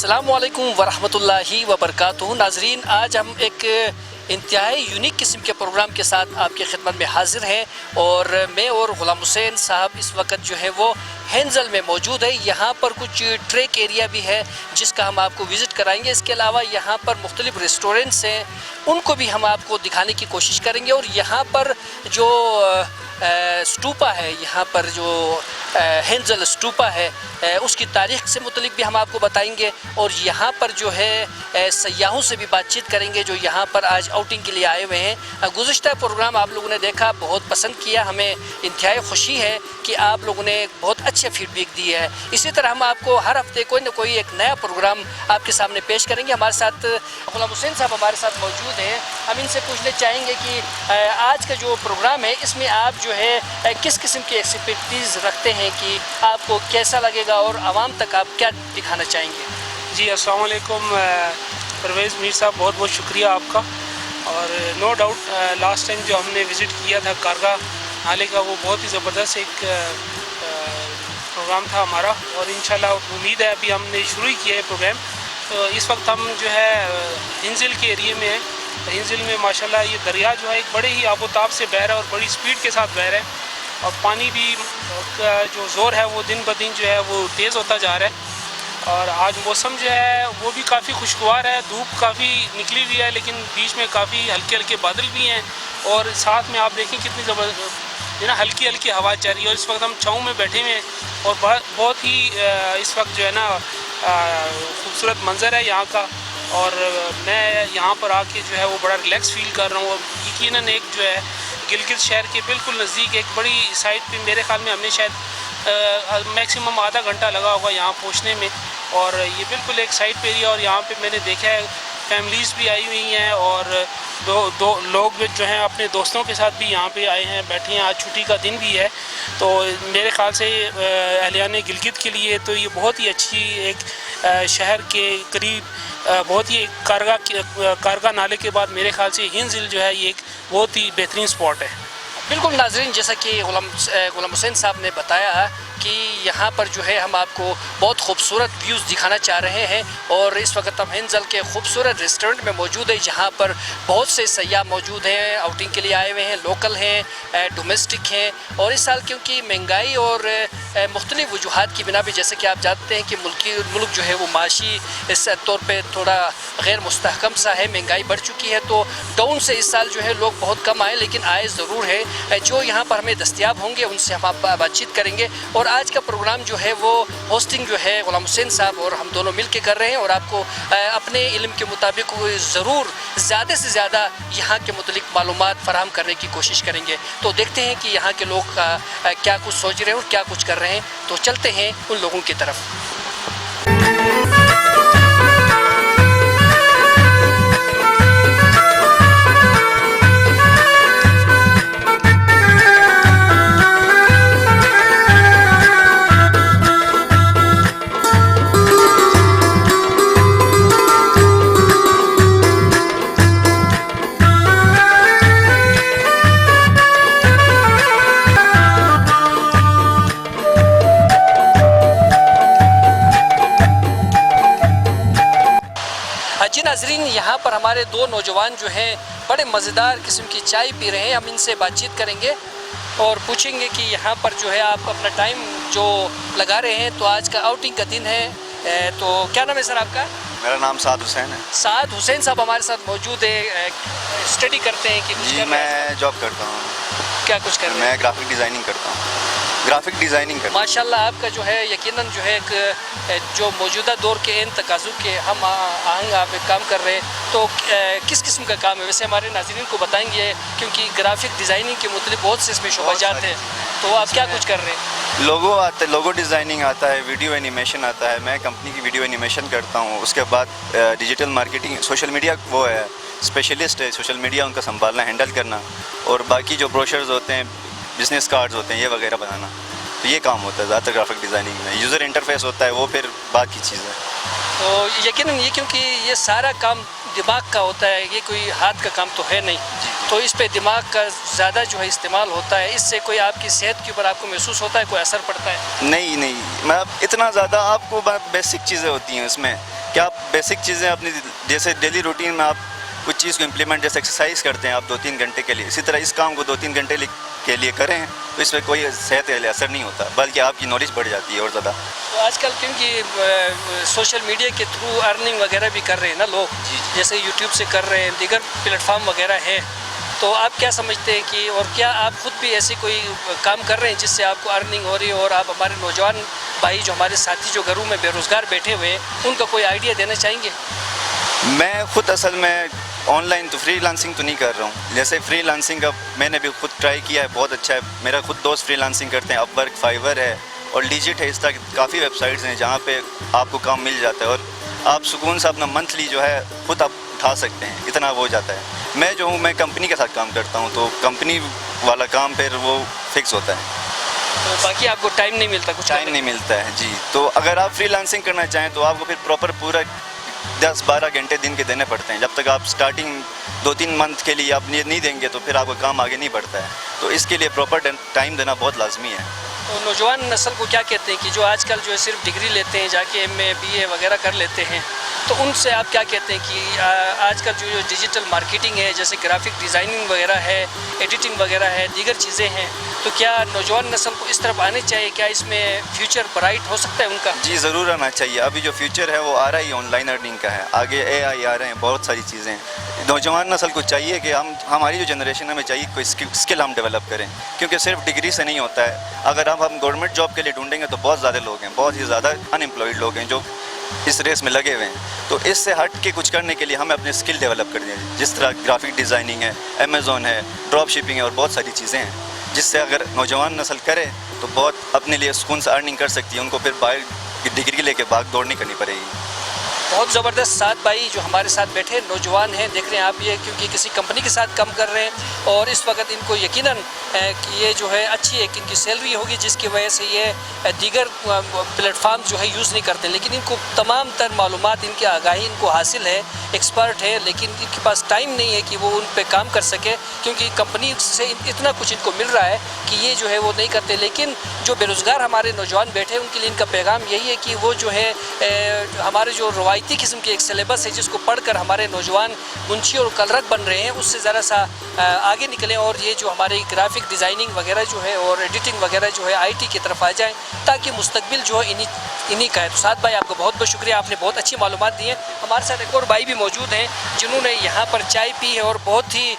अस्सलामु अलैकुम वरहमतुल्लाहि वबरकातुहू। नाजरीन, आज हम एक इंतहाई यूनिक किस्म के प्रोग्राम के साथ आपकी खिदमत में हाजिर हैं और मैं और ग़ुलाम हुसैन साहब इस वक्त जो है वो हेंजल में मौजूद है। यहाँ पर कुछ ट्रैक एरिया भी है जिसका हम आपको विज़िट कराएंगे। इसके अलावा यहाँ पर मुख्तलिफ रेस्टोरेंट्स हैं, उनको भी हम आपको दिखाने की कोशिश करेंगे। और यहाँ पर जो स्टूपा है, यहाँ पर जो हेंजल स्टूपा है, उसकी तारीख़ से मुतलिक भी हम आपको बताएंगे। और यहाँ पर जो है सयाहों से भी बातचीत करेंगे जो यहाँ पर आज आउटिंग के लिए आए हुए हैं। गुज़िश्ता प्रोग्राम आप लोगों ने देखा, बहुत पसंद किया, हमें इंतहाई खुशी है कि आप लोगों ने बहुत अच्छे फीडबैक दिए है। इसी तरह हम आपको हर हफ्ते कोई ना कोई एक नया प्रोग्राम आपके सामने पेश करेंगे। हमारे साथ ग़ुलाम हुसैन साहब हमारे साथ मौजूद हैं। हम इनसे पूछना चाहेंगे कि आज का जो प्रोग्राम है इसमें आप जो है किस किस्म की एक्सपर्टीज़ रखते हैं कि आपको कैसा लगेगा और आवाम तक आप क्या दिखाना चाहेंगे? जी, अस्सलाम वालेकुम परवेज़ मीर साहब, बहुत बहुत शुक्रिया आपका। और नो डाउट लास्ट टाइम जो हमने विज़िट किया था कारगा नाले का, वो बहुत ही ज़बरदस्त एक प्रोग्राम था हमारा। और इंशाल्लाह उम्मीद है अभी हमने शुरू ही किया है प्रोग्राम। तो इस वक्त हम जो है हिंजिल के एरिए में हैं। हिंजिल में माशाल्लाह ये दरिया जो है एक बड़े ही आबोताब से बह रहा है और बड़ी स्पीड के साथ बह रहा है। और पानी भी का जो ज़ोर है वो दिन ब दिन जो है वो तेज़ होता जा रहा है। और आज मौसम जो है वो भी काफ़ी खुशगवार है, धूप काफ़ी निकली हुई है, लेकिन बीच में काफ़ी हल्के हल्के बादल भी हैं। और साथ में आप देखें कितनी ज़बरदस्त हल्की हल्की हवा चल रही है। और इस वक्त हम छाँव में बैठे हुए हैं और बहुत ही इस वक्त जो है ना खूबसूरत मंज़र है यहाँ का। और मैं यहाँ पर आके जो है वो बड़ा रिलैक्स फील कर रहा हूँ। और यकीनन एक जो है गिलगित शहर के बिल्कुल नज़दीक एक बड़ी साइट पे मेरे ख्याल में हमने शायद मैक्सिमम आधा घंटा लगा होगा यहाँ पहुँचने में। और ये बिल्कुल एक साइट पे एरिया। और यहाँ पे मैंने देखा है फैमिलीज़ भी आई हुई हैं और दो लोग जो हैं अपने दोस्तों के साथ भी यहाँ पे आए हैं, बैठे हैं। आज छुट्टी का दिन भी है, तो मेरे ख्याल से अहलियान गिलगित के लिए तो ये बहुत ही अच्छी एक शहर के करीब बहुत ही कारगा नाले के बाद मेरे ख्याल से हिंजिल जो है ये एक बहुत ही बेहतरीन स्पॉट है। बिल्कुल नाजरीन, जैसा कि ग़ुलाम हुसैन साहब ने बताया कि यहाँ पर जो है हम आपको बहुत खूबसूरत व्यूज़ दिखाना चाह रहे हैं। और इस वक्त हम हिंजल के खूबसूरत रेस्टोरेंट में मौजूद है जहाँ पर बहुत से सयाह मौजूद हैं, आउटिंग के लिए आए हुए हैं, लोकल हैं, डोमेस्टिक हैं। और इस साल क्योंकि महंगाई और मुख्तलिफ वजूहात की बिना भी, जैसे कि आप जानते हैं कि मुल्क जो है वो माशी इस तौर पर थोड़ा गैर मुस्तहकम सा है, महंगाई बढ़ चुकी है। तो डाउन से इस साल जो है लोग बहुत कम आए, लेकिन आए ज़रूर है। जो यहाँ पर हमें दस्तियाब होंगे उनसे हम आप बातचीत करेंगे। और आज का प्रोग्राम जो है वो होस्टिंग जो है ग़ुलाम हुसैन साहब और हम दोनों मिल के कर रहे हैं। और आपको अपने इल्म के मुताबिक ज़रूर ज़्यादा से ज़्यादा यहाँ के मुतलिक मालूमात फ़राहम करने की कोशिश करेंगे। तो देखते हैं कि यहाँ के लोग क्या कुछ सोच रहे हैं और क्या कुछ कर रहे हैं। तो चलते हैं उन लोगों की तरफ। जी नाजरीन, यहाँ पर हमारे दो नौजवान जो हैं बड़े मज़ेदार किस्म की चाय पी रहे हैं। हम इनसे बातचीत करेंगे और पूछेंगे कि यहाँ पर जो है आप अपना टाइम जो लगा रहे हैं। तो आज का आउटिंग का दिन है, तो क्या नाम है सर आपका? मेरा नाम साद हुसैन है। साद हुसैन साहब हमारे साथ मौजूद है। स्टडी करते हैं कि कुछ? जी, मैं जॉब करता हूँ। क्या कुछ कर रहे हैं? मैं ग्राफिक डिज़ाइनिंग करता हूँ। ग्राफिक डिज़ाइनिंग करता हूँ। माशाल्लाह, आपका जो है यकीनन जो है एक जो मौजूदा दौर के इन तकाज़ुब के हम आहंग आप एक काम कर रहे हैं। तो किस किस्म का काम है? वैसे हमारे नाज़रीन को बताएंगे क्योंकि ग्राफिक डिज़ाइनिंग के मुतलिब बहुत से इसमें शोबाजात हैं। तो आप क्या कुछ कर रहे हैं? लोगो डिज़ाइनिंग आता है, वीडियो एनिमेशन आता है। मैं कंपनी की वीडियो एनिमेशन करता हूँ। उसके बाद डिजिटल मार्केटिंग, सोशल मीडिया वो है, स्पेशलिस्ट है सोशल मीडिया, उनका संभालना, हैंडल करना। और बाकी जो ब्रोशर्स होते हैं, बिज़नेस कार्ड्स होते हैं, ये वगैरह बनाना। तो ये काम होता है ज़्यादातर ग्राफिक डिज़ाइनिंग में। यूज़र इंटरफेस होता है, वो फिर बात की चीज़ है। तो यकीनन ये क्योंकि ये सारा काम दिमाग का होता है, ये कोई हाथ का काम तो है नहीं। तो इस पे दिमाग का ज़्यादा जो है इस्तेमाल होता है। इससे कोई आपकी सेहत के ऊपर आपको महसूस होता है, कोई असर पड़ता है? नहीं, मैं इतना ज़्यादा, आपको बेसिक चीज़ें होती हैं उसमें کہ آپ بیسک چیزیں اپنی جیسے ڈیلی روٹین میں آپ کچھ چیز کو امپلیمنٹ، جیسے ایکسرسائز کرتے ہیں آپ 2-3 گھنٹے کے لیے، اسی طرح اس کام کو 2-3 گھنٹے کے لیے کریں تو اس میں کوئی صحت کے لیے اثر نہیں ہوتا، بلکہ آپ کی نالج بڑھ جاتی ہے اور زیادہ. تو آج کل کیونکہ سوشل میڈیا کے تھرو ارننگ وغیرہ بھی کر رہے ہیں نا لوگ، جیسے یوٹیوب سے کر رہے ہیں، دیگر پلیٹ فارم وغیرہ ہے، تو آپ کیا سمجھتے ہیں کہ اور کیا آپ خود بھی ایسے کوئی کام کر رہے ہیں جس سے آپ کو ارننگ ہو رہی ہے، اور آپ ہمارے نوجوان بھائی جو ہمارے ساتھی جو گھروں میں بے روزگار بیٹھے ہوئے ہیں ان کا کوئی آئیڈیا دینا چاہیں گے؟ میں خود اصل میں آن لائن تو فری لانسنگ تو نہیں کر رہا ہوں، جیسے فری لانسنگ کا میں نے بھی خود ٹرائی کیا ہے، بہت اچھا ہے. میرا خود دوست فری لانسنگ کرتے ہیں، اپ ورک، فائیور ہے اور ڈیجٹ ہے، اس طرح کافی ویب سائٹس ہیں جہاں پہ آپ کو کام مل جاتا ہے اور آپ سکون سے اپنا منتھلی جو ہے خود آپ اٹھا سکتے ہیں، اتنا وہ ہو جاتا ہے. میں جو ہوں میں کمپنی کے ساتھ کام کرتا ہوں تو کمپنی والا کام پھر وہ فکس ہوتا ہے، تو باقی آپ کو ٹائم نہیں ملتا، کچھ ٹائم نہیں ملتا ہے. جی تو اگر آپ فری لانسنگ کرنا چاہیں تو آپ کو پھر پراپر پورا 10-12 گھنٹے دن کے دینے پڑتے ہیں. جب تک آپ سٹارٹنگ 2-3 منتھ کے لیے آپ نہیں دیں گے تو پھر آپ کا کام آگے نہیں بڑھتا ہے. تو اس کے لیے پراپر ٹائم دینا بہت لازمی ہے. تو نوجوان نسل کو کیا کہتے ہیں کہ جو آج کل جو ہے صرف ڈگری لیتے ہیں، جا کے ایم اے بی اے وغیرہ کر لیتے ہیں، تو ان سے آپ کیا کہتے ہیں کہ آج کل جو ڈیجیٹل مارکیٹنگ ہے، جیسے گرافک ڈیزائننگ وغیرہ ہے، ایڈیٹنگ وغیرہ ہے، دیگر چیزیں ہیں، تو کیا نوجوان نسل کو اس طرف آنے چاہیے؟ کیا اس میں فیوچر برائٹ ہو سکتا ہے ان کا؟ جی ضرور آنا چاہیے. ابھی جو فیوچر ہے وہ آ رہا ہی آن لائن ارننگ کا ہے، آگے اے آئی آ رہے ہیں، بہت ساری چیزیں ہیں. نوجوان نسل کو چاہیے کہ ہماری جو جنریشن ہے ہمیں چاہیے کوئی اسکل ہم ڈیولپ کریں، کیونکہ صرف ڈگری سے نہیں ہوتا ہے. اگر ہم گورنمنٹ جاب کے لیے ڈھونڈیں گے تو بہت زیادہ لوگ ہیں، بہت ہی زیادہ ان امپلائڈ لوگ ہیں جو اس ریس میں لگے ہوئے ہیں. تو اس سے ہٹ کے کچھ کرنے کے لیے ہمیں اپنے اسکل ڈیولپ کرنی ہے، جس طرح گرافک ڈیزائننگ ہے، امیزون ہے، ڈراپ شپنگ ہے اور بہت ساری چیزیں ہیں، جس سے اگر نوجوان نسل کرے تو بہت اپنے لیے سکون سے ارننگ کر سکتی ہے. ان کو پھر باہر ڈگری لے کے بھاگ دوڑ نہیں کرنی پڑے گی. بہت زبردست. 7 بھائی جو ہمارے ساتھ بیٹھے نوجوان ہیں، دیکھ رہے ہیں آپ یہ، کیونکہ کسی کمپنی کے ساتھ کام کر رہے ہیں اور اس وقت ان کو یقیناً کہ یہ جو ہے اچھی ایک ان کی سیلری ہوگی جس کی وجہ سے یہ دیگر پلیٹ فارم جو ہے یوز نہیں کرتے، لیکن ان کو تمام تر معلومات، ان کی آگاہی ان کو حاصل ہے، ایکسپرٹ ہے، لیکن ان کے پاس ٹائم نہیں ہے کہ وہ ان پہ کام کر سکے، کیونکہ کمپنی سے اتنا کچھ ان کو مل رہا ہے کہ یہ جو ہے وہ نہیں کرتے. لیکن جو بے روزگار ہمارے نوجوان بیٹھے ہیں ان کے لیے ان کا پیغام یہی ہے کہ وہ جو ہے ہمارے جو روایتی قسم کے ایک سلیبس ہے جس کو پڑھ کر ہمارے نوجوان منشی اور کلرک بن رہے ہیں، اس سے ذرا سا آگے نکلیں اور یہ جو ہمارے گرافک ڈیزائننگ وغیرہ جو ہے اور ایڈیٹنگ وغیرہ جو ہے آئی ٹی کی طرف آ جائیں تاکہ مستقبل جو ہے انہی کا ہے. تو 7 بھائی آپ کو بہت بہت شکریہ، آپ نے بہت اچھی معلومات دی ہیں. ہمارے ساتھ ایک اور بھائی بھی موجود ہیں جنہوں نے یہاں پر چائے پی ہے اور بہت ہی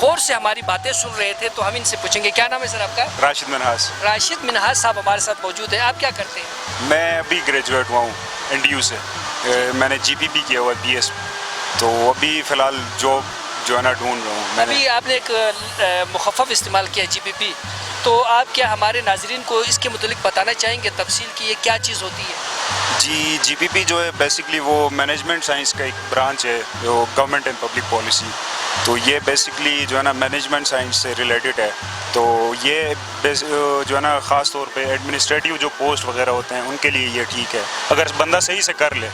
غور سے ہماری باتیں سن رہے تھے، تو ہم ان سے پوچھیں گے. کیا نام ہے سر آپ کا؟ راشد منہاس. راشد منہاس صاحب ہمارے ساتھ موجود ہیں. آپ کیا کرتے ہیں؟ میں ابھی گریجویٹ ہوا ہوں این ڈی یو سے. میں نے جی پی پی کیا ہوا بی ایس، تو ابھی فی الحال جاب جو ہے نا ڈھونڈ رہا ہوں. ابھی آپ نے ایک مخفف استعمال کیا جی پی پی، تو آپ کیا ہمارے ناظرین کو اس کے متعلق بتانا چاہیں گے تفصیل کی یہ کیا چیز ہوتی ہے؟ جی پی پی جو ہے بیسکلی وہ مینجمنٹ سائنس کا ایک برانچ ہے جو گورنمنٹ اینڈ پبلک پالیسی. تو یہ بیسکلی جو ہے نا مینجمنٹ سائنس سے ریلیٹڈ ہے. تو یہ جو ہے نا خاص طور پہ ایڈمنسٹریٹیو جو پوسٹ وغیرہ ہوتے ہیں ان کے لیے یہ ٹھیک ہے اگر بندہ صحیح سے کر لے.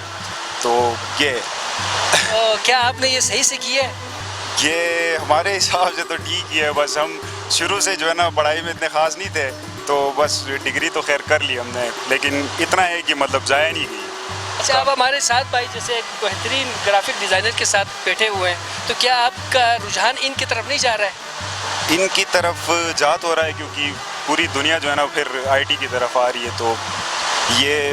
تو یہ کیا آپ نے یہ صحیح سے کیا ہے؟ یہ ہمارے حساب سے تو ٹھیک ہی ہے. بس ہم شروع سے جو ہے نا پڑھائی میں اتنے خاص نہیں تھے، تو بس ڈگری تو خیر کر لی ہم نے، لیکن اتنا ہے کہ مطلب ضائع نہیں گئی. اچھا، آپ ہمارے ساتھ بھائی جیسے ایک بہترین گرافک ڈیزائنر کے ساتھ بیٹھے ہوئے ہیں، تو کیا آپ کا رجحان ان کی طرف نہیں جا رہا ہے؟ ان کی طرف جا تو رہا ہے کیونکہ پوری دنیا جو ہے نا پھر آئی ٹی کی طرف آ رہی ہے. تو یہ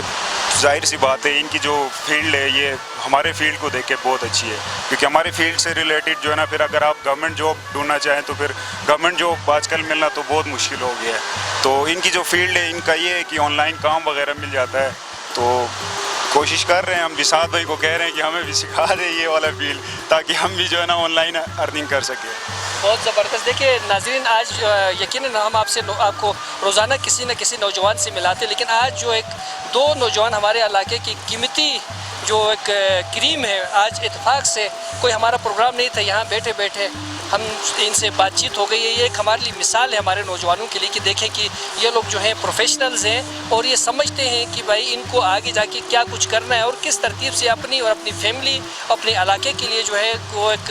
ظاہر سی بات ہے ان کی جو فیلڈ ہے یہ ہمارے فیلڈ کو دیکھ کے بہت اچھی ہے، کیونکہ ہمارے فیلڈ سے ریلیٹڈ جو ہے نا پھر اگر آپ گورنمنٹ جاب ڈھونڈنا چاہیں تو پھر گورنمنٹ جاب آج کل ملنا تو بہت مشکل ہو گیا ہے. تو ان کی جو فیلڈ ہے ان کا یہ ہے کہ آن لائن کام وغیرہ مل جاتا ہے. تو کوشش کر رہے ہیں ہم بھی، ساتھ بھائی کو کہہ رہے ہیں کہ ہمیں بھی سکھا دیں یہ والا فیلڈ تاکہ ہم بھی جو ہے نا آن لائن ارننگ کر سکیں. بہت زبردست. دیکھیے ناظرین، آج یقیناً ہم آپ کو روزانہ کسی نہ کسی نوجوان سے ملاتے، لیکن آج جو ایک 2 نوجوان ہمارے علاقے کی قیمتی جو ایک کریم ہے، آج اتفاق سے کوئی ہمارا پروگرام نہیں تھا، یہاں بیٹھے بیٹھے ہم ان سے بات چیت ہو گئی ہے. یہ ایک ہمارے لیے مثال ہے ہمارے نوجوانوں کے لیے کہ دیکھیں کہ یہ لوگ جو ہیں پروفیشنلز ہیں اور یہ سمجھتے ہیں کہ بھائی ان کو آگے جا کے کیا کچھ کرنا ہے اور کس ترتیب سے اپنی اور اپنی فیملی، اپنے علاقے کے لیے جو ہے وہ ایک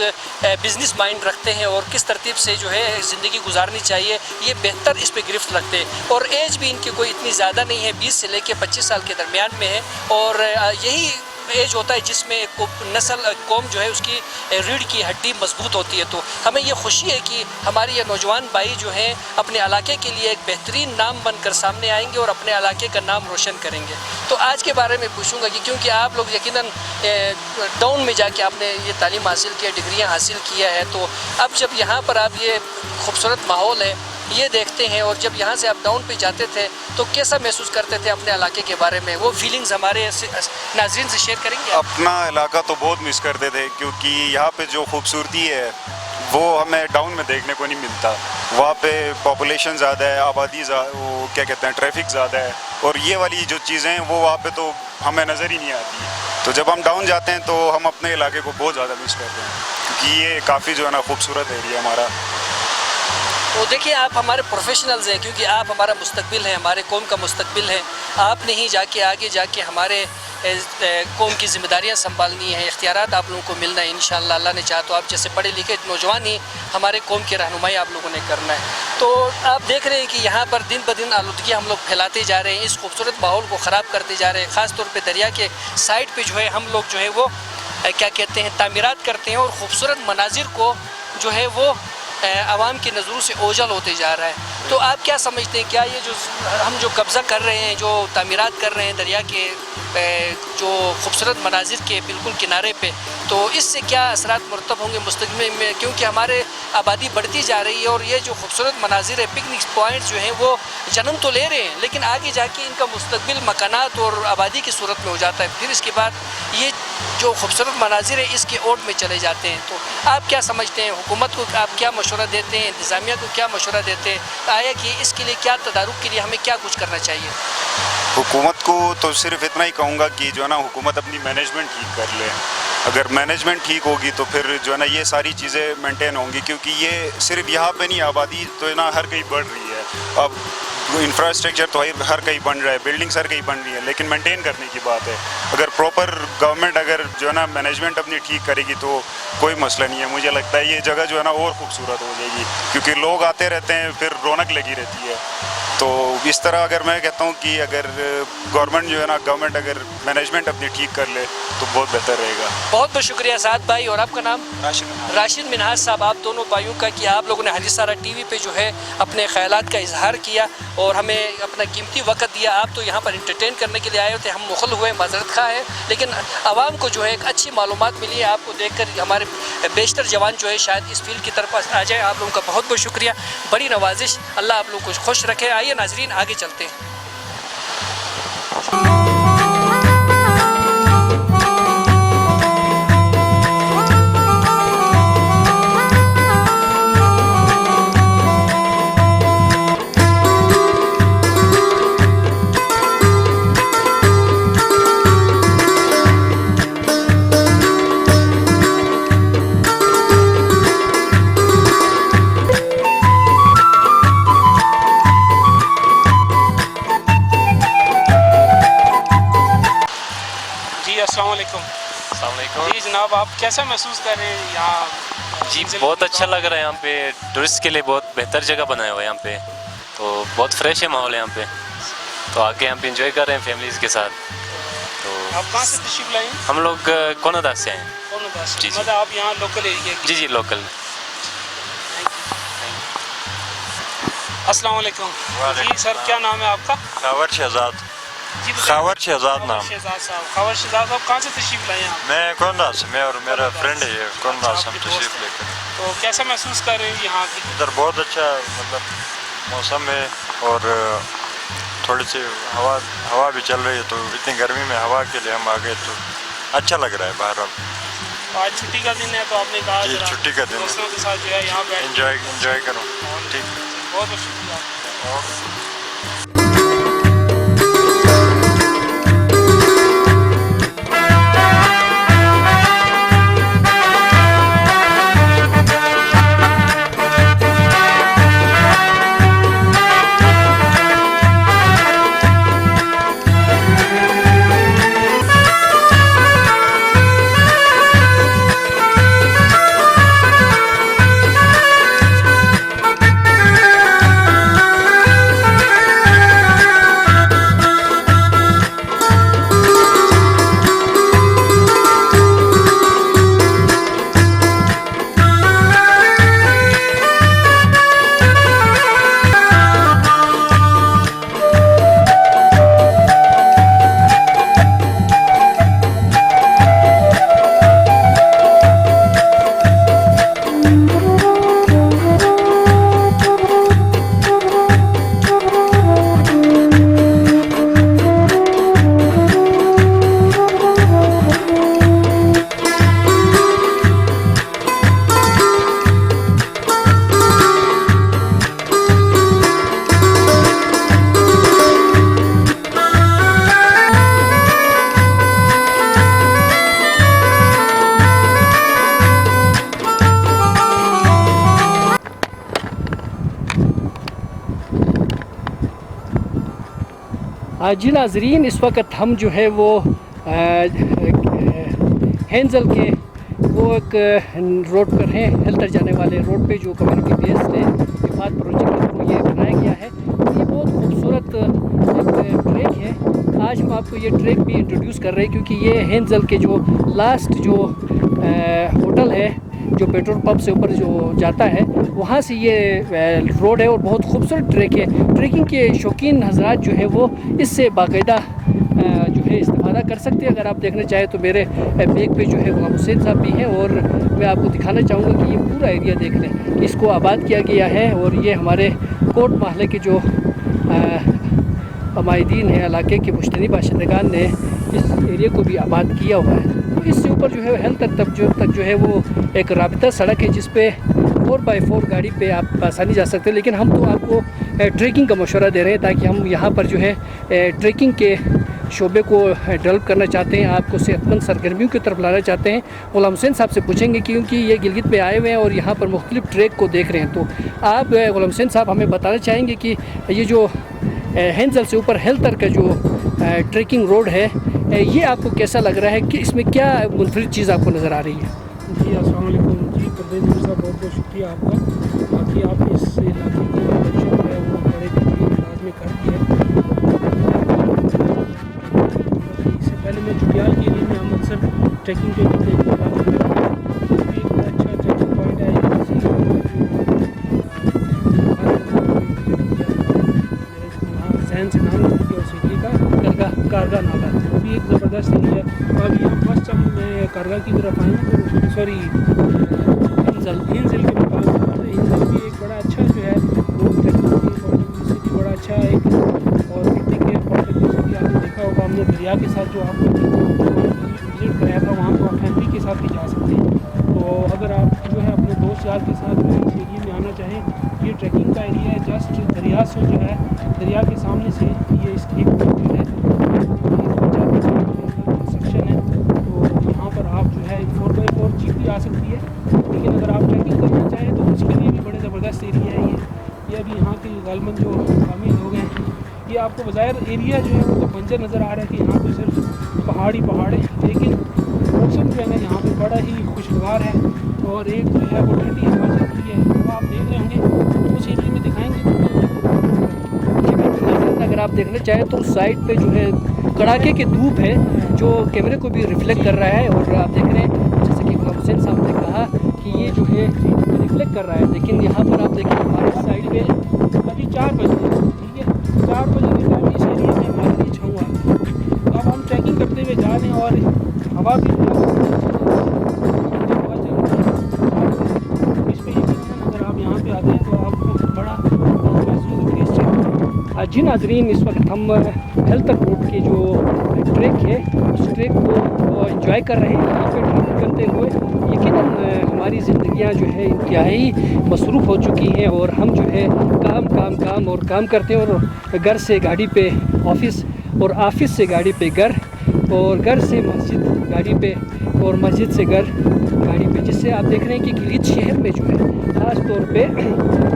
بزنس مائنڈ رکھتے ہیں اور کس ترتیب سے جو ہے زندگی گزارنی چاہیے، یہ بہتر اس پہ گرفت رکھتے ہیں. اور ایج بھی ان کی کوئی اتنی زیادہ نہیں ہے، 20 سے لے کے 25 سال کے درمیان میں ہے. اور یہی ایج ہوتا ہے جس میں نسل قوم جو ہے اس کی ریڑھ کی ہڈی مضبوط ہوتی ہے. تو ہمیں یہ خوشی ہے کہ ہمارے یہ نوجوان بھائی جو ہیں اپنے علاقے کے لیے ایک بہترین نام بن کر سامنے آئیں گے اور اپنے علاقے کا نام روشن کریں گے. تو آج کے بارے میں پوچھوں گا کہ کیونکہ آپ لوگ یقیناً ڈاؤن میں جا کے آپ نے یہ تعلیم حاصل کیا, ڈگریاں حاصل کیا ہے, تو اب جب یہاں پر آپ یہ خوبصورت ماحول ہے یہ دیکھتے ہیں اور جب یہاں سے آپ ڈاؤن پہ جاتے تھے تو کیسا محسوس کرتے تھے اپنے علاقے کے بارے میں؟ وہ فیلنگز ہمارے ناظرین سے شیئر کریں گے. اپنا علاقہ تو بہت مس کرتے تھے کیونکہ یہاں پہ جو خوبصورتی ہے وہ ہمیں ڈاؤن میں دیکھنے کو نہیں ملتا. وہاں پہ پاپولیشن زیادہ ہے, آبادی وہ کیا کہتے ہیں ٹریفک زیادہ ہے, اور یہ والی جو چیزیں ہیں وہ وہاں پہ تو ہمیں نظر ہی نہیں آتی. تو جب ہم ڈاؤن جاتے ہیں تو ہم اپنے علاقے کو بہت زیادہ مس کرتے ہیں کیونکہ یہ کافی جو ہے نا خوبصورت ایریا ہمارا. تو دیکھیے آپ ہمارے پروفیشنلز ہیں کیونکہ آپ ہمارا مستقبل ہیں, ہمارے قوم کا مستقبل ہے. آپ نے ہی جا کے آگے جا کے ہمارے قوم کی ذمہ داریاں سنبھالنی ہیں, اختیارات آپ لوگوں کو ملنا ہے انشاءاللہ. اللہ نے چاہا تو آپ جیسے پڑھے لکھے نوجوان ہی ہمارے قوم کی رہنمائی آپ لوگوں نے کرنا ہے. تو آپ دیکھ رہے ہیں کہ یہاں پر دن بدن آلودگی ہم لوگ پھیلاتے جا رہے ہیں, اس خوبصورت ماحول کو خراب کرتے جا رہے ہیں. خاص طور پہ دریا کے سائڈ پہ جو ہے ہم لوگ جو ہے وہ کیا کہتے ہیں تعمیرات کرتے ہیں اور خوبصورت مناظر کو جو ہے وہ عوام کی نظروں سے اوجھل ہوتے جا رہا ہے. تو آپ کیا سمجھتے ہیں, کیا یہ جو ہم جو قبضہ کر رہے ہیں, جو تعمیرات کر رہے ہیں دریا کے جو خوبصورت مناظر کے بالکل کنارے پہ, تو اس سے کیا اثرات مرتب ہوں گے مستقبل میں؟ کیونکہ ہمارے آبادی بڑھتی جا رہی ہے اور یہ جو خوبصورت مناظر ہے, پکنک پوائنٹس جو ہیں وہ جنم تو لے رہے ہیں لیکن آگے جا کے ان کا مستقبل مکانات اور آبادی کی صورت میں ہو جاتا ہے. پھر اس کے بعد یہ جو خوبصورت مناظر ہے اس کے اوٹ میں چلے جاتے ہیں. تو آپ کیا سمجھتے ہیں, حکومت کو آپ کیا مشورہ دیتے ہیں, انتظامیہ کو کیا مشورہ دیتے ہیں, آیا کہ اس کے لیے کیا تدارک کے لیے ہمیں کیا کچھ کرنا چاہیے؟ حکومت کو تو صرف اتنا ہی کہوں گا کہ جو ہے نا حکومت اپنی مینجمنٹ ٹھیک کر لے. اگر مینجمنٹ ٹھیک ہوگی تو پھر جو ہے نا یہ ساری چیزیں مینٹین ہوں گی, کیونکہ یہ صرف یہاں پہ نہیں, آبادی تو ہے نا ہر کہیں بڑھ رہی ہے. اب انفراسٹرکچر تو ہر کہیں بن رہا ہے, بلڈنگس ہر کہیں بن رہی ہے, لیکن مینٹین کرنے کی بات ہے. اگر پراپر گورنمنٹ اگر جو ہے نا مینجمنٹ اپنی ٹھیک کرے گی تو کوئی مسئلہ نہیں ہے. مجھے لگتا ہے یہ جگہ جو ہے نا اور خوبصورت ہو جائے گی کیونکہ لوگ آتے رہتے ہیں, پھر رونق لگی رہتی ہے. تو اس طرح اگر میں کہتا ہوں کہ اگر گورنمنٹ جو ہے نا گورنمنٹ اگر مینجمنٹ اپنی ٹھیک کر لے تو بہت بہتر رہے گا. بہت بہت شکریہ سعد بھائی. اور آپ کا نام؟ راشد منہاج صاحب. آپ دونوں بھائیوں کا کہ آپ لوگوں نے حدیث سارا ٹی وی پہ جو ہے اپنے خیالات کا اظہار کیا اور ہمیں اپنا قیمتی وقت دیا. آپ تو یہاں پر انٹرٹین کرنے کے لیے آئے ہوتے, ہم مخل ہوئے, معذرت خواہ ہیں, لیکن عوام کو جو ہے ایک اچھی معلومات ملی ہے. آپ کو دیکھ کر ہمارے بیشتر جوان جو ہے شاید اس فیلڈ کی طرف آ جائیں. آپ لوگوں کا بہت بہت شکریہ, بڑی نوازش. اللہ آپ لوگوں کو خوش رکھے. آئیے ناظرین آگے چلتے ہیں. السلام علیکم. السلام علیکم. جی جناب, آپ کیسا محسوس کر رہے ہیں یہاں؟ جی بہت اچھا لگ رہا ہے یہاں پہ, ٹورسٹ کے لیے بہت بہتر جگہ بنایا ہوا ہے یہاں پہ, تو بہت فریش ہے ماحول یہاں پہ, تو آگے یہاں پہ انجوائے کر رہے ہیں فیملیز کے ساتھ. تو آپ کہاں سے تشریف لائیں؟ ہم لوگ کونادا سے ہیں. کونادا سے. جی جی. مطلب آپ یہاں لوکل ایریا کے؟ جی جی لوکل. السلام علیکم. جی سر, کیا نام ہے آپ کا؟ خاور شہزاد. جی خاور شہزاد نام. شہزاد صاحب. خاور شہزاد صاحب کہاں سے تشریف لائے ہیں؟ میں کونادا سے, میں اور میرا فرینڈ ہے کونادا سے, ہم تشریف لے کر. تو کیسا محسوس کر رہے ہیں یہاں کی؟ ادھر بہت اچھا مطلب موسم ہے اور تھوڑی سی ہوا بھی چل رہی ہے, تو اتنی گرمی میں ہوا کے لیے ہم آ گئے تو اچھا لگ رہا ہے. بہرحال آج چھٹی کا دن ہے تو آپ نے کہا جی چھٹی کا دن دوستوں کے ساتھ جو ہے یہاں بیٹھ انجوائے کرو. ٹھیک, بہت بہت شکریہ. जी नाज़रीन, इस वक्त हम जो है वो हेंजल के वो एक रोड पर हैं, हेल्थर जाने वाले रोड पे जो कम्युनिटी बेस्ड है, इफाद प्रोजेक्ट के थ्रू ये बनाया गया है। तो ये बहुत खूबसूरत एक ट्रैक है। आज हम आपको ये ट्रैक भी इंट्रोड्यूस कर रहे हैं क्योंकि ये हेंजल के जो लास्ट जो होटल है जो पेट्रोल पंप से ऊपर जो जाता है वहाँ से ये रोड है और बहुत खूबसूरत ट्रैक है। ट्रैकिंग के शौकीन हजरात जो है वो इससे बाकायदा जो है इस्तेफादा कर सकते हैं। अगर आप देखना चाहें तो मेरे बैग पे जो है गुलाम हुसैन साहब भी हैं और मैं आपको दिखाना चाहूँगा कि ये पूरा एरिया देख लें कि इसको आबाद किया गया है और ये हमारे कोट महल्ले के जो अमायदीन हैं, इलाके के मुश्तरी बाशिंदगान ने इस एरिया को भी आबाद किया हुआ है। तो इससे ऊपर जो है हेल्थ तक जो है वो एक राबिता सड़क है जिस पे 4x4 गाड़ी पे आप आसानी जा सकते हैं। लेकिन हम तो आपको ट्रैकिंग का मशवरा दे रहे हैं ताकि हम यहाँ पर जो है ट्रैकिंग के शोबे को डेवलप करना चाहते हैं, आपको सेहतमंद सरगर्मियों की तरफ लाना चाहते हैं। गुलाम हुसैन साहब से पूछेंगे क्योंकि ये गिलगित पे आए हुए हैं और यहाँ पर मुख्तलिफ ट्रैक को देख रहे हैं। तो आप गुलाम हुसैन साहब हमें बताना चाहेंगे कि ये जो हेंजल से ऊपर हेल्थर का जो ट्रैकिंग रोड है ये आपको कैसा लग रहा है कि इसमें क्या मुनफरिद चीज़ आपको नज़र आ रही है? जी अस्सलाम वालेकुम जी, परवेज़ साहब बहुत बहुत शुक्रिया आपका बाकी आप इस इलाके की इंट्रोडक्शन जो है वो बड़े बेहतरीन अंदाज में कर दी है। इससे पहले मैं जुबियाल के एरिया में हम अक्सर ट्रैकिंग के लिए देखने जाते हैं। एक बड़ा अच्छा ट्रैकिंग पॉइंट है जहन से नाम लिया उस एरिया का कारगा नाला, वो भी एक ज़बरदस्त एरिया है। अब यहाँ फर्स्ट जब मैं कारगा की तरफ आए तो सॉरी हिंजल के मुकाम पर हिंजल भी एक बड़ा अच्छा जो है रोड ट्रैकिंग से भी बड़ा अच्छा एक और पिकनिक के पॉइंट जैसे कि आपने देखा होगा हमने दरिया के साथ जो आपको विजिट कराया था वहाँ तो आप फैमिली के साथ भी जा सकते हैं। तो अगर आप जो है अपने दोस्त यार के साथ इस एरिया में आना चाहें, ये ट्रैकिंग का एरिया है। जस्ट दरिया से जो है दरिया के सामने से ये इस एक जो है कंस्ट्रक्शन है। तो यहाँ पर आप जो है 4x4 जीप भी आ सकती है, लेकिन अगर आप ट्रैकिंग करना चाहें तो उसके लिए भी बड़े ज़बरदस्त एरिया है ये अभी यहाँ के गालमन जो मकामी लोग हैं ये आपको बज़ाहिर एरिया जो है वो तो बंजर नज़र आ रहा है कि यहाँ पे सिर्फ पहाड़ ही पहाड़ है, लेकिन मौसम जो है ना यहाँ पे बड़ा ही खुशगवार है और एक जो है वो ठंडी हवा चल रही है। तो आप देख रहे होंगे उस एरिया में दिखाएँगे। अगर आप देखना चाहें तो साइड पे जो है कड़ाके की धूप है जो कैमरे को भी रिफ्लेक्ट कर रहा है और आप देख रहे हैं जैसे कि गुलाम हुसैन साहब ने कहा कि ये जो है रिफ्लेक्ट कर रहा है। लेकिन यहाँ पर आप देखें हमारे साइड पे अभी 4 बजे, ठीक है, 4 बजे के टाइम इस एरिया में हमारे लिए छाँव आ रही है। अब हम ट्रैकिंग करते हुए जा रहे हैं और हवा भी इस पर अगर आप यहाँ पे आते हैं तो आपको बड़ा महसूस होगा। जी नाज़रीन, इस वक्त हम हेल्थर रोड के जो ट्रैक है उस ट्रैक को एंजॉय कर रहे हैं। यहाँ पे ट्रैकिंग करते हुए यकीनन हमारी ज़िंदगियाँ जो है इंतहाई मसरूफ़ हो चुकी हैं और हम जो है काम करते हैं और घर से गाड़ी पे ऑफ़िस और ऑफ़िस से गाड़ी पे घर और घर से मस्जिद गाड़ी पे और मस्जिद से घर गाड़ी पे, जिससे आप देख रहे हैं कि गिलगित शहर में जो है ख़ास तौर पे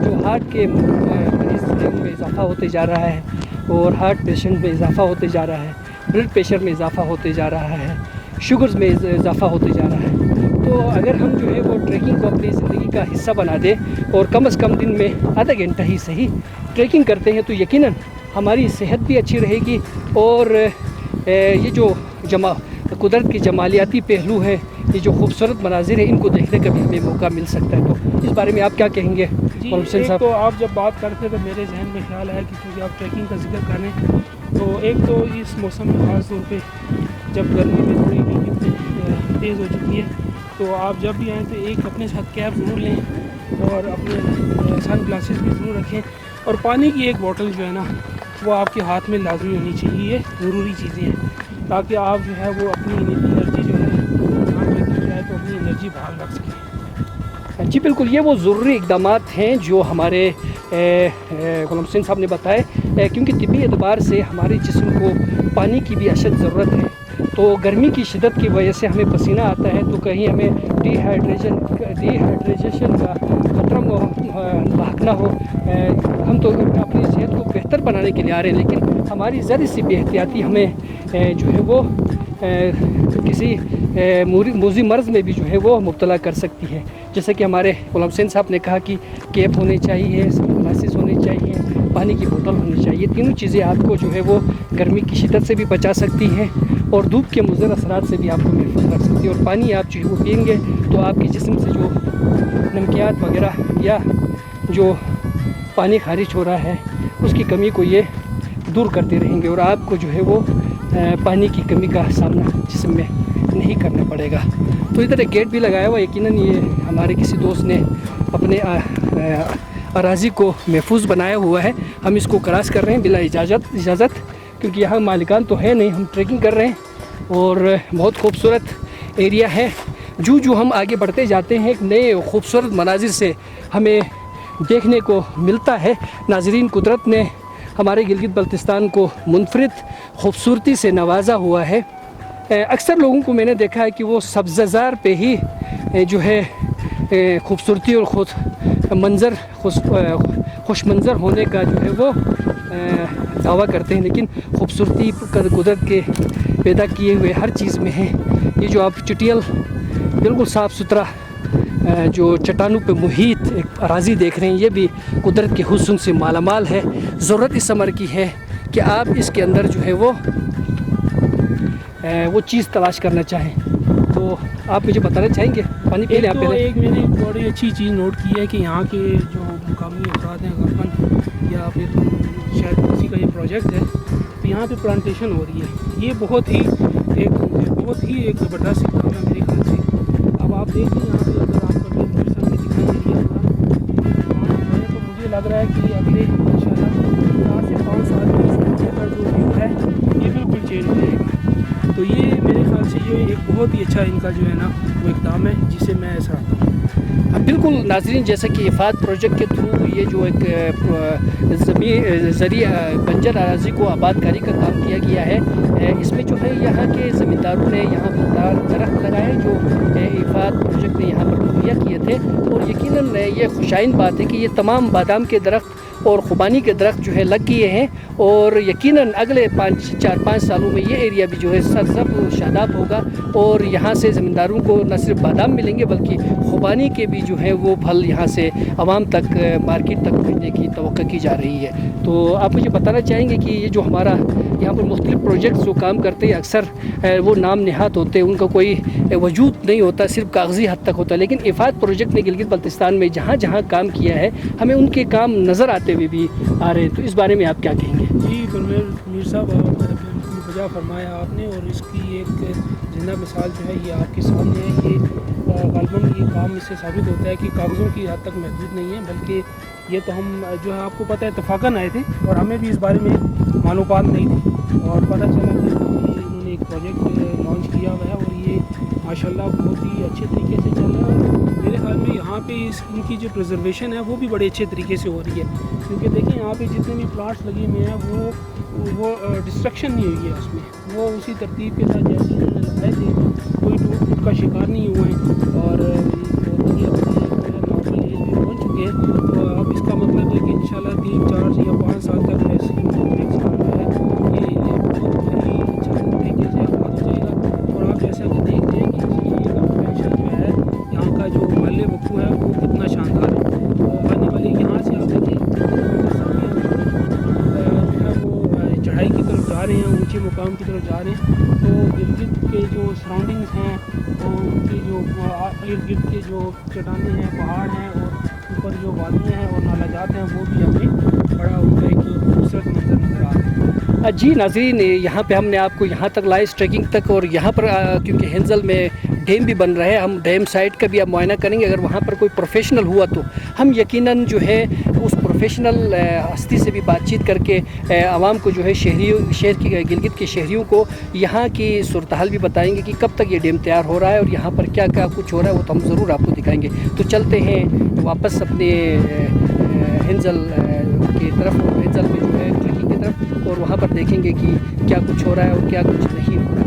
जो हार्ट के मरीज़ में इजाफ़ा होते जा रहा है और हार्ट पेशेंट में इजाफ़ा होते जा रहा है, ब्लड प्रेशर में इजाफ़ा होते जा रहा है, शुगर्स में इजाफ़ा होते जा रहा है। तो अगर हम जो है वो ट्रैकिंग को अपनी ज़िंदगी का हिस्सा बना दें और कम से कम दिन में आधा घंटा ही सही ट्रैकिंग करते हैं तो यकीनन हमारी सेहत भी अच्छी रहेगी और ये जो कुदरत की जमालियाती पहलू है, ये जो खूबसूरत मनाजिर है, इनको देखने का भी हमें मौका मिल सकता है। तो इस बारे में आप क्या कहेंगे जी? एक तो आप जब बात करते तो मेरे जहन में ख्याल आया कि क्योंकि आप ट्रैकिंग का जिक्र करें तो एक तो इस मौसम में ख़ास तौर पे जब गर्मी में थोड़ी गिलगित तेज़ हो चुकी है तो आप जब भी आएँ तो एक अपने साथ कैप ज़रूर लें और अपने सन ग्लासेस भी ज़रूर रखें और पानी की एक बोतल जो है ना वो आपके हाथ में लाजमी होनी चाहिए। ये ज़रूरी चीज़ें हैं ताकि आप जो है वो अपनी एनर्जी जो है तो अपनी एनर्जी बाहर रख सकें। जी बिल्कुल, ये वो ज़रूरी इक़दाम हैं जो हमारे गुलाम हुसैन साहब ने बताए क्योंकि तिब्बी एतबार से हमारे जिस्म को पानी की भी अशद ज़रूरत है। तो गर्मी की शिद्दत की वजह से हमें पसीना आता है तो कहीं हमें डिहाइड्रेशन का खतरा लाक ना हो। हम तो अपनी सेहत को बेहतर बनाने के लिए आ रहे हैं, लेकिन हमारी ज़रा सी बेहतियाती हमें जो है वो किसी मूजी मर्ज़ में भी जो है वो मुब्तला कर सकती है। जैसे कि हमारे गुलाम हुसैन साहब ने कहा कि कैप होने चाहिए, ग्लासेस होने चाहिए, पानी की बोतल होनी चाहिए। तीनों चीज़ें आपको जो है वो गर्मी की शिद्दत से भी बचा सकती हैं और धूप के मुज़र असरात से भी आपको महफूज रख सकती है। और पानी आप जो है वो पिएंगे तो आपके जिस्म से जो नमकियात वगैरह या जो पानी खारिज हो रहा है उसकी कमी को ये दूर करते रहेंगे और आपको जो है वो पानी की कमी का सामना जिस्म में नहीं करना पड़ेगा। तो इधर एक गेट भी लगाया हुआ, यकीनन ये हमारे किसी दोस्त ने अपने अराज़ी को महफूज बनाया हुआ है। हम इसको क्रॉस कर रहे हैं बिला इजाज़त क्योंकि यहाँ मालिकान तो है नहीं, हम ट्रैकिंग कर रहे हैं और बहुत खूबसूरत एरिया है। जो हम आगे बढ़ते जाते हैं एक नए खूबसूरत मनाजिर से हमें देखने को मिलता है। नाज़रीन, कुदरत ने हमारे गिलगित बल्तिस्तान को मुनफरिद खूबसूरती से नवाजा हुआ है। अक्सर लोगों को मैंने देखा है कि वो सब्ज़ार पे ही जो है खूबसूरती और खुश मंज़र होने का जो है वो दावा करते हैं, लेकिन खूबसूरती कुदरत के पैदा किए हुए हर चीज़ में है। ये जो आप चटियल बिल्कुल साफ़ सुथरा जो चट्टानों पे मुहित एक अराज़ी देख रहे हैं, ये भी कुदरत के हुस्न से मालामाल है। ज़रूरत इस अमर की है कि आप इसके अंदर जो है वो चीज़ तलाश करना चाहें। तो आप मुझे बताना चाहेंगे? पानी पी लें आप पहले। एक मैंने बड़ी अच्छी चीज़ नोट की है कि यहाँ के जो मुकामी अफराद हैं, गवर्नमेंट या फिर शायद किसी का ये प्रोजेक्ट है, तो यहाँ पे प्लांटेशन हो रही है। ये बहुत ही एक ज़बरदस्त काम है मेरे ख्याल से। अब आप देखिए यहाँ पे अगर आप कभी मेरे सामने दिखाई एरिया है तो मुझे लग रहा है कि अगले इंशाल्लाह 4 से 5 साल में इस एरिया का जो व्यू है ये बिल्कुल चेंज हो जाएगा। तो ये मेरे ख्याल से ये एक बहुत ही अच्छा इनका जो है ना वो इक़दाम है जिसे मैं सराहता हूँ। बिल्कुल नाज़रीन, जैसे कि इफ़ाद प्रोजेक्ट के थ्रू ये जो एक ज़रिया बंजर अराज़ी को आबादकारी का काम किया गया है, इसमें जो है यहाँ के ज़मींदारों ने यहाँ पर दरख्त लगाए जो इफ़ाद प्रोजेक्ट ने यहाँ पर मुहैया किए थे। और यकीनन ये खुशाइन बात है कि ये तमाम बादाम के दरख्त और खुबानी के दरख्त जो है लग गए हैं और यकीनन अगले 4-5 सालों में ये एरिया भी जो है सरसब्ज़ और शादाब होगा और यहाँ से ज़मींदारों को न सिर्फ बादाम मिलेंगे बल्कि खुबानी के भी जो है वो फल यहाँ से आवाम तक मार्केट तक भेजने की तवक्को की जा रही है। तो आप मुझे बताना चाहेंगे कि ये जो हमारा यहाँ पर मुख्तलिफ़ प्रोजेक्ट्स जो काम करते हैं अक्सर वो नाम नहात होते हैं, उनका कोई वजूद नहीं होता, सिर्फ कागज़ी हद तक होता है। लेकिन इफ़ाद प्रोजेक्ट ने गिलगित बल्तिस्तान में जहाँ जहाँ काम किया है हमें उनके काम नज़र आते हुए भी आ रहे हैं। तो इस बारे में आप क्या कहेंगे? जी मीर साहब, वजह फरमाया आपने और इसकी एक जिंदा मिसाल जो है ये आपके सामने है। ये ग़ालिबन ये काम इससे साबित होता है कि कागज़ों की हद तक महदूद नहीं है, बल्कि ये तो हम जो है आपको पता है इत्तफ़ाक़न आए थे और हमें भी इस बारे में मालूमात नहीं थी और पता चला कि इन्होंने एक प्रोजेक्ट लॉन्च किया हुआ है और ये माशाल्लाह बहुत ही अच्छे तरीके से चल रहा है। मेरे ख्याल में यहाँ पे इनकी जो प्रिजर्वेशन है वो भी बड़े अच्छे तरीके से हो रही है, क्योंकि देखिए यहाँ पे जितने भी प्लांट्स लगे हुए हैं वो डिस्ट्रक्शन नहीं हुई है उसमें, वो उसी तरतीब के साथ जैसे लगाए थे, कोई टूट का शिकार नहीं हुए हैं और नॉर्मल एज में पहुँच चुके हैं। तो अब इसका मतलब है कि इंशाल्लाह 3-4 या 5 साल तक ऐसी ये बहुत ही अच्छा तरीके से आबाद हो जाएगा। और आप जैसा कि देखते हैं कि ये पोटेंशियल जो है यहाँ का जो महल वकूफ़ है वो कितना शानदार है। तो आने वाले यहाँ से आप देखिए जो है वो चढ़ाई की तरफ जा रहे हैं, ऊंचे मुकाम की तरफ जा रहे हैं। तो गिलगित के जो सराउंडिंग्स हैं और उनके जो इर्द गिर्द के जो चट्टानें हैं, पहाड़ हैं और ऊपर जो वादियाँ हैं और नालाजात हैं वो भी हमें बड़ा उनका एक खूबसूरत मंजर नज़र आ रहा है। जी नाज़रीन, यहाँ पे हमने आपको यहाँ तक लाए ट्रैकिंग तक और यहाँ पर क्योंकि हेंजल में डैम भी बन रहा है, हम डैम साइट का भी अब मुआयना करेंगे। अगर वहाँ पर कोई प्रोफेशनल हुआ तो हम यकीनन जो है उस प्रोफेशनल हस्ती से भी बातचीत करके आवाम को जो है शहर की गिलगित के शहरियों को यहाँ की सूरत हाल भी बताएंगे कि कब तक ये डैम तैयार हो रहा है और यहाँ पर क्या क्या कुछ हो रहा है, वो तो हम ज़रूर आपको दिखाएंगे। तो चलते हैं वापस अपने हेंजल की तरफ, हेंजल में जो है ट्रैकिंग की तरफ, और वहाँ पर देखेंगे कि क्या कुछ हो रहा है और क्या कुछ नहीं हो रहा है।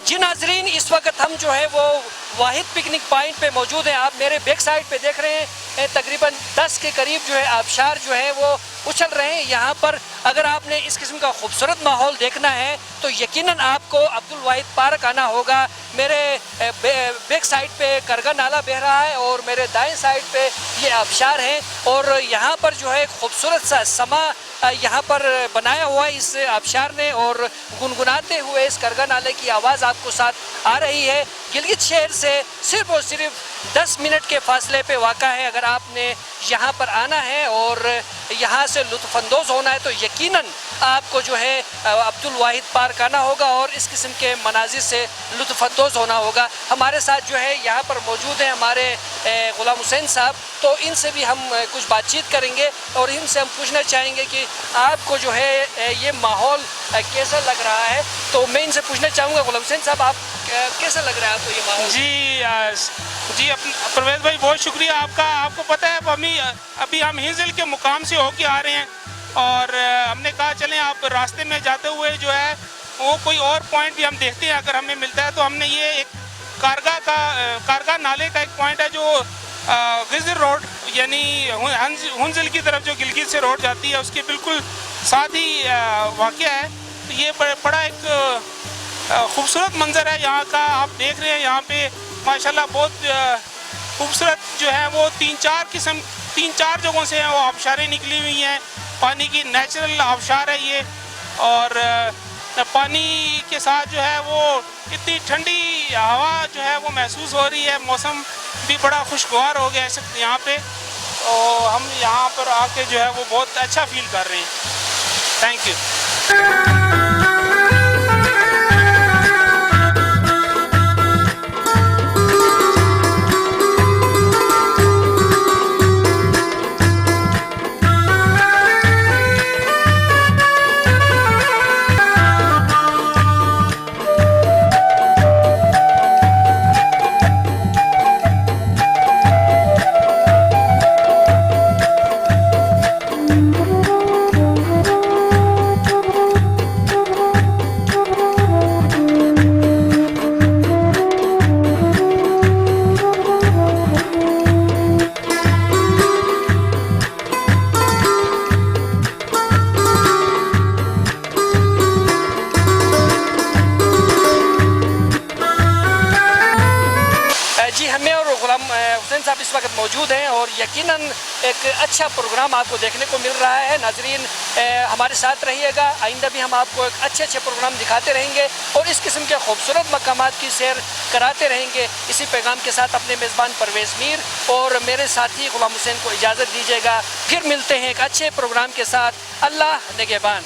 جی ناظرین، اس وقت ہم جو ہے وہ واحد پکنک پوائنٹ پہ موجود ہیں. آپ میرے بیک سائڈ پہ دیکھ رہے ہیں تقریباً 10 کے قریب جو ہے آبشار جو ہے وہ اچھل رہے ہیں. یہاں پر اگر آپ نے اس قسم کا خوبصورت ماحول دیکھنا ہے تو یقیناً آپ کو عبدالواحد پارک آنا ہوگا. میرے بیک سائڈ پہ کرگا نالا بہہ رہا ہے اور میرے دائیں سائڈ پہ یہ آبشار ہیں اور یہاں پر جو ہے خوبصورت سا سما یہاں پر بنایا ہوا ہے اس آبشار نے اور گنگناتے ہوئے اس کرگا نالے کی آواز آپ کو ساتھ آ رہی ہے. گلگت شہر سے صرف اور صرف 10 منٹ کے فاصلے پہ واقع ہے. اگر آپ نے یہاں پر آنا ہے اور یہاں سے لطف اندوز ہونا ہے تو یقیناً آپ کو جو ہے عبدالواحد پارک آنا ہوگا اور اس قسم کے مناظر سے لطف اندوز ہونا ہوگا. ہمارے ساتھ جو ہے یہاں پر موجود ہیں ہمارے غلام حسین صاحب، تو ان سے بھی ہم کچھ بات چیت کریں گے اور ان سے ہم پوچھنا چاہیں گے کہ آپ کو جو ہے یہ ماحول کیسا لگ رہا ہے. تو میں ان سے پوچھنا چاہوں گا غلام حسین صاحب، آپ کیسا لگ رہا ہے آپ کو یہ ماحول؟ جی پرویز بھائی بہت شکریہ آپ کا. آپ کو پتہ ہے ابھی ہم ہنزل کے مقام سے ہو کے آ رہے ہیں اور ہم نے کہا چلیں آپ راستے میں جاتے ہوئے جو ہے وہ کوئی اور پوائنٹ بھی ہم دیکھتے ہیں اگر ہمیں ملتا ہے. تو ہم نے یہ ایک کارگا نالے کا ایک پوائنٹ ہے جو غزر روڈ یعنی ہنزل کی طرف جو گلگت سے روڈ جاتی ہے اس کے بالکل ساتھ ہی واقع ہے. تو یہ بڑا ایک خوبصورت منظر ہے یہاں کا. آپ دیکھ رہے ہیں یہاں پہ ماشاءاللہ بہت خوبصورت جو ہے وہ تین چار جگہوں سے ہیں وہ آبشاریں نکلی ہوئی ہیں. پانی کی نیچرل آبشار ہے یہ اور پانی کے ساتھ جو ہے وہ اتنی ٹھنڈی ہوا جو ہے وہ محسوس ہو رہی ہے. موسم بھی بڑا خوشگوار ہو گیا ہے یہاں پہ اور ہم یہاں پر آ کے جو ہے وہ بہت اچھا فیل کر رہے ہیں. Thank you. حسین صاحب اس وقت موجود ہیں اور یقیناً ایک اچھا پروگرام آپ کو دیکھنے کو مل رہا ہے. ناظرین ہمارے ساتھ رہیے گا، آئندہ بھی ہم آپ کو ایک اچھے پروگرام دکھاتے رہیں گے اور اس قسم کے خوبصورت مقامات کی سیر کراتے رہیں گے. اسی پیغام کے ساتھ اپنے میزبان پرویز میر اور میرے ساتھی غلام حسین کو اجازت دیجیے گا. پھر ملتے ہیں ایک اچھے پروگرام کے ساتھ. اللہ نگہبان.